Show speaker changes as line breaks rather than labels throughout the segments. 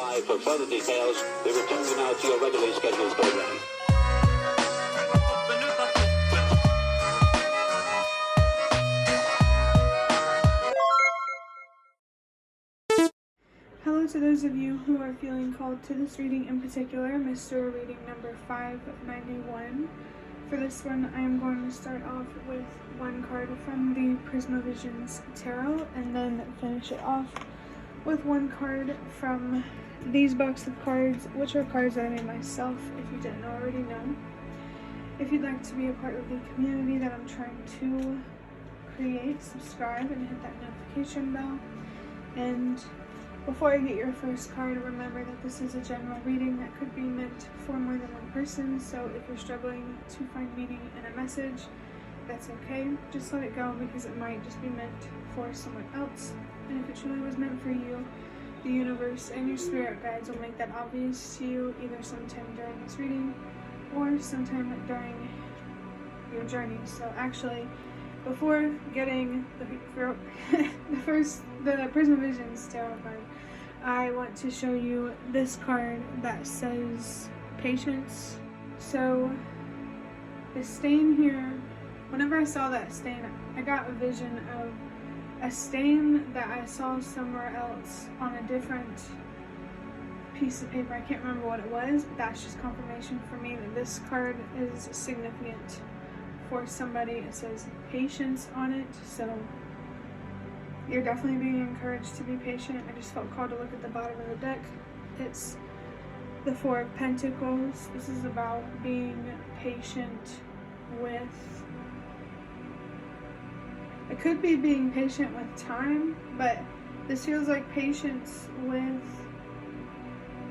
by for further details. We return you now to your regularly scheduled program.
Hello to those of you who are feeling called to this reading in particular, mystery reading number 591. For this one, I am going to start off with one card from the Prismavisions Tarot and then finish it off with one card from these box of cards, which are cards that I made myself, if you didn't already know. If you'd like to be a part of the community that I'm trying to create, subscribe and hit that notification bell. And before I get your first card, remember that this is a general reading that could be meant for more than one person, so if you're struggling to find meaning in a message, that's okay. Just let it go because it might just be meant for someone else. And if it truly was meant for you, the universe and your spirit guides will make that obvious to you either sometime during this reading or sometime during your journey. So actually, before getting the Prismavisions Tarot card, I want to show you this card that says patience. So the stain here, whenever I saw that stain, I got a vision of a stain that I saw somewhere else on a different piece of paper. I can't remember what it was. That's just confirmation for me that this card is significant for somebody. It says patience on it, so you're definitely being encouraged to be patient. I just felt called to look at the bottom of the deck. It's the Four of Pentacles. This is about being patient with, it could be being patient with time, but this feels like patience with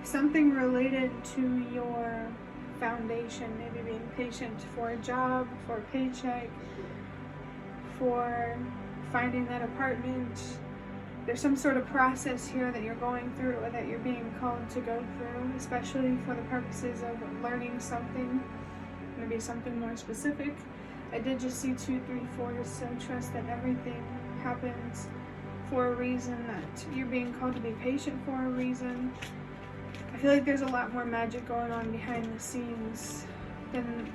something related to your foundation. Maybe being patient for a job, for a paycheck, for finding that apartment. There's some sort of process here that you're going through or that you're being called to go through, especially for the purposes of learning something, maybe something more specific. I did just see 2, 3, 4, so trust that everything happens for a reason, that you're being called to be patient for a reason. I feel like there's a lot more magic going on behind the scenes than,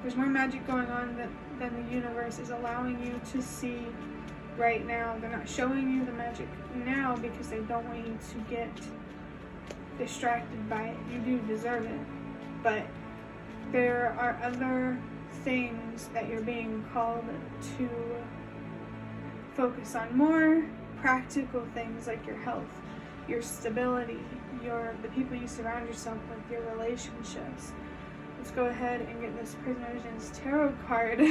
there's more magic going on than the universe is allowing you to see right now. They're not showing you the magic now because they don't want you to get distracted by it. You do deserve it, but there are other things that you're being called to focus on, more practical things like your health, your stability, the people you surround yourself with, your relationships. Let's go ahead and get this Prismavisions Tarot card.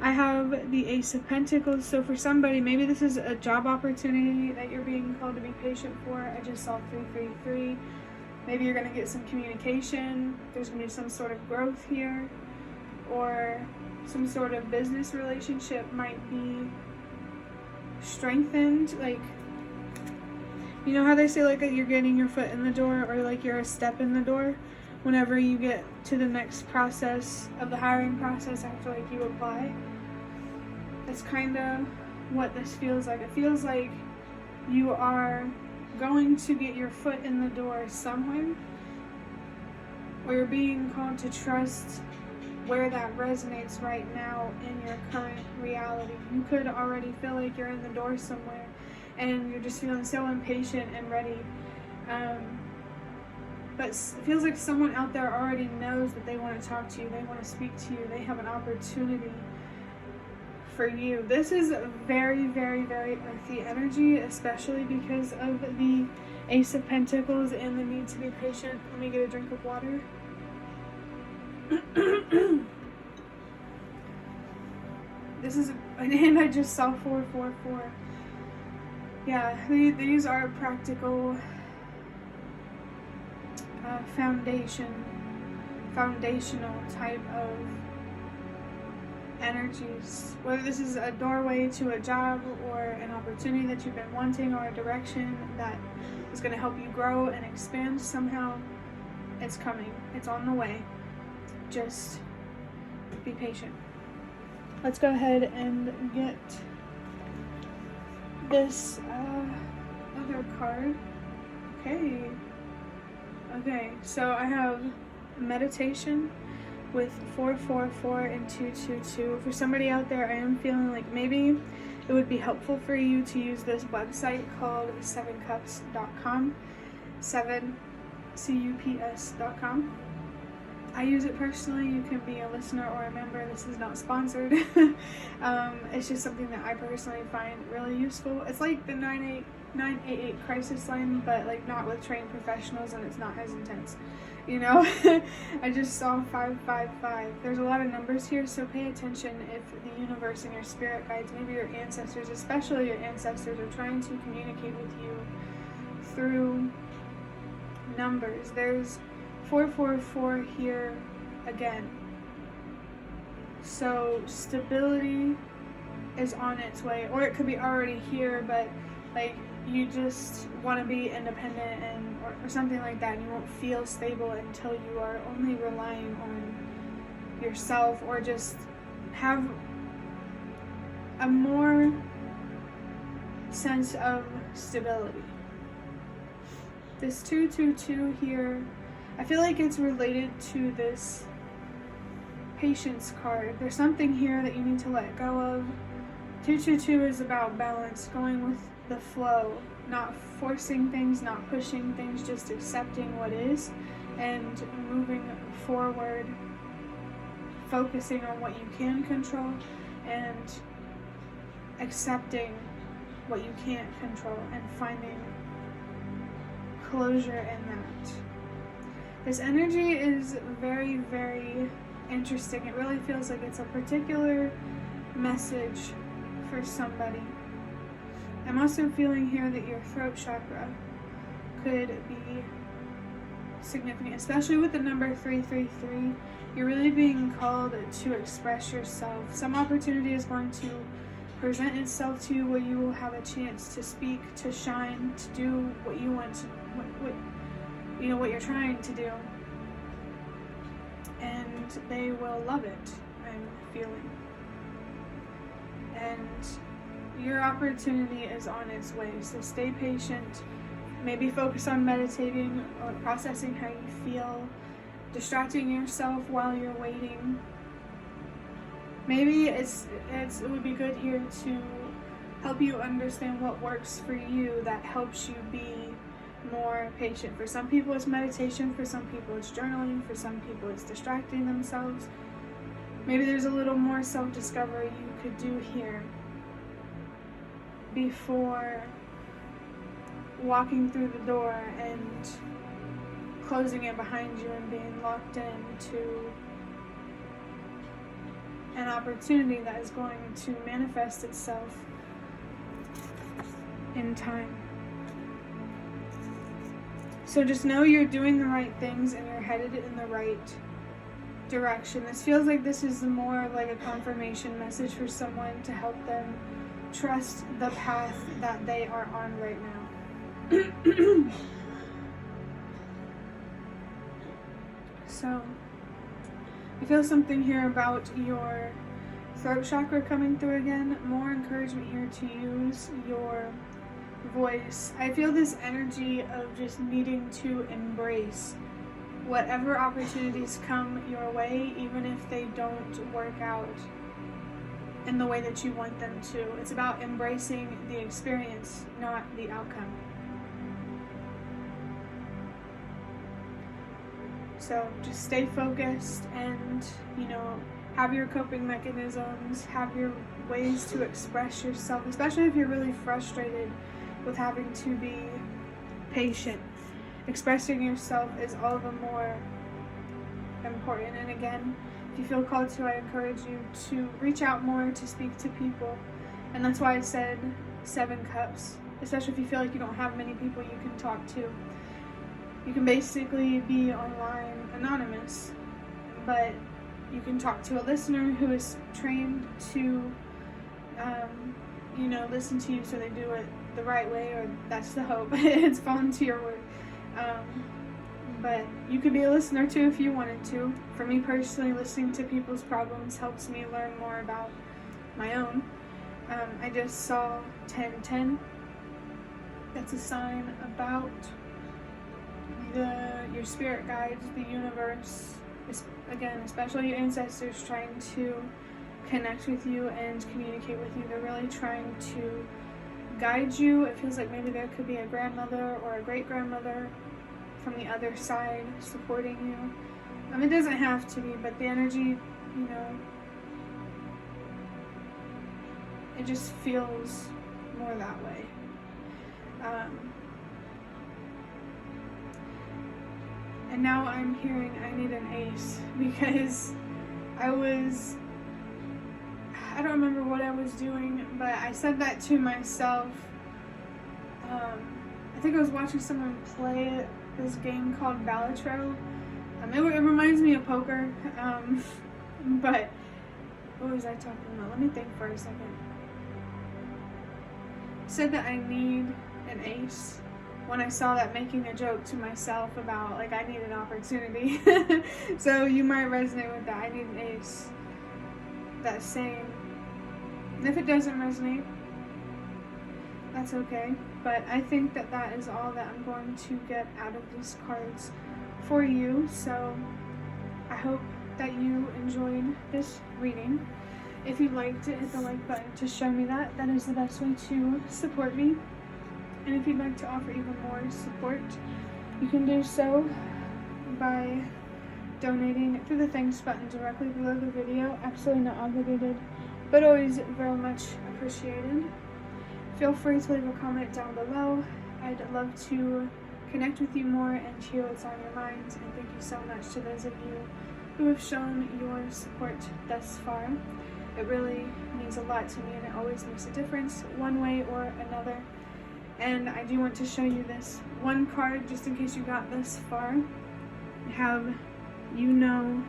I have the Ace of Pentacles. So for somebody, maybe this is a job opportunity that you're being called to be patient for. I just saw 333. Maybe you're going to get some communication. There's going to be some sort of growth here, or some sort of business relationship might be strengthened. Like, you know how they say like you're getting your foot in the door, or like you're a step in the door whenever you get to the next process of the hiring process after like you apply. That's kind of what this feels like. It feels like you are going to get your foot in the door somewhere, or you're being called to trust where that resonates right now in your current reality. You could already feel like you're in the door somewhere and you're just feeling so impatient and ready. But it feels like someone out there already knows that they want to talk to you, they want to speak to you, they have an opportunity for you. This is a very, very, very earthy energy, especially because of the Ace of Pentacles and the need to be patient. Let me get a drink of water. This is, and I just saw 444. Yeah, these are practical foundational type of energies. Whether this is a doorway to a job or an opportunity that you've been wanting, or a direction that is going to help you grow and expand somehow, it's coming. It's on the way. Just be patient. Let's go ahead and get this other card. Okay, so I have meditation with 444 and 222. For somebody out there, I am feeling like maybe it would be helpful for you to use this website called 7cups.com, 7cups.com. I use it personally. You can be a listener or a member. This is not sponsored. It's just something that I personally find really useful. It's like the 988 crisis line, but like not with trained professionals, and it's not as intense. You know, I just saw 555. There's a lot of numbers here, so pay attention if the universe and your spirit guides, maybe your ancestors, especially your ancestors, are trying to communicate with you through numbers. There's 444 here again. So stability is on its way, or it could be already here, but like you just want to be independent and or something like that, and you won't feel stable until you are only relying on yourself, or just have a more sense of stability. This 222 here, I feel like it's related to this patience card. There's something here that you need to let go of. 222 is about balance, going with the flow, not forcing things, not pushing things, just accepting what is and moving forward, focusing on what you can control and accepting what you can't control and finding closure in that. This energy is very, very interesting. It really feels like it's a particular message for somebody. I'm also feeling here that your throat chakra could be significant, especially with the number 333. You're really being called to express yourself. Some opportunity is going to present itself to you where you will have a chance to speak, to shine, to do what you want to, what you're trying to do, and they will love it, I'm feeling. And your opportunity is on its way, so stay patient. Maybe focus on meditating or processing how you feel, distracting yourself while you're waiting. Maybe it would be good here to help you understand what works for you that helps you be more patient. For some people it's meditation, for some people it's journaling, for some people it's distracting themselves. Maybe there's a little more self-discovery you could do here before walking through the door and closing it behind you and being locked into an opportunity that is going to manifest itself in time. So just know you're doing the right things and you're headed in the right direction. This feels like this is more like a confirmation message for someone to help them trust the path that they are on right now. So I feel something here about your throat chakra coming through again. More encouragement here to use your voice. I feel this energy of just needing to embrace whatever opportunities come your way, even if they don't work out in the way that you want them to. It's about embracing the experience, not the outcome. So just stay focused and, have your coping mechanisms, have your ways to express yourself, especially if you're really frustrated with having to be patient. Expressing yourself is all the more important. And again, if you feel called to, I encourage you to reach out more, to speak to people. And that's why I said 7 cups, especially if you feel like you don't have many people you can talk to. You can basically be online anonymous, but you can talk to a listener who is trained to, listen to you, so they do it the right way, or that's the hope. It's volunteer work. But you could be a listener too if you wanted to. For me personally, listening to people's problems helps me learn more about my own. I just saw 1010. That's a sign about your spirit guides, the universe, again, especially your ancestors, trying to connect with you and communicate with you. They're really trying to guide you. It feels like maybe there could be a grandmother or a great-grandmother from the other side supporting you. It doesn't have to be, but the energy, it just feels more that way. And now I'm hearing I need an ace, because I don't remember what I was doing, but I said that to myself. I think I was watching someone play this game called Balatro. It reminds me of poker, but what was I talking about? Let me think for a second. Said that I need an ace when I saw that, making a joke to myself about, like, I need an opportunity. So you might resonate with that. I need an ace. That saying. And if it doesn't resonate, that's okay. But I think that that is all that I'm going to get out of these cards for you. So I hope that you enjoyed this reading. If you liked it, hit the like button to show me that. That is the best way to support me. And if you'd like to offer even more support, you can do so by donating through the thanks button directly below the video. Absolutely not obligated, but always very much appreciated. Feel free to leave a comment down below. I'd love to connect with you more and hear what's on your minds. And thank you so much to those of you who have shown your support thus far. It really means a lot to me, and it always makes a difference one way or another. And I do want to show you this one card, just in case you got this far. Have you know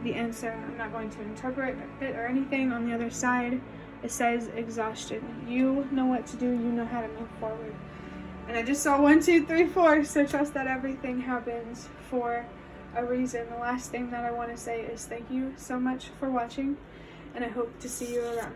the answer. I'm not going to interpret it or anything. On the other side, it says exhaustion. You know what to do. You know how to move forward. And I just saw 1, 2, 3, 4. So trust that everything happens for a reason. The last thing that I want to say is thank you so much for watching, and I hope to see you around.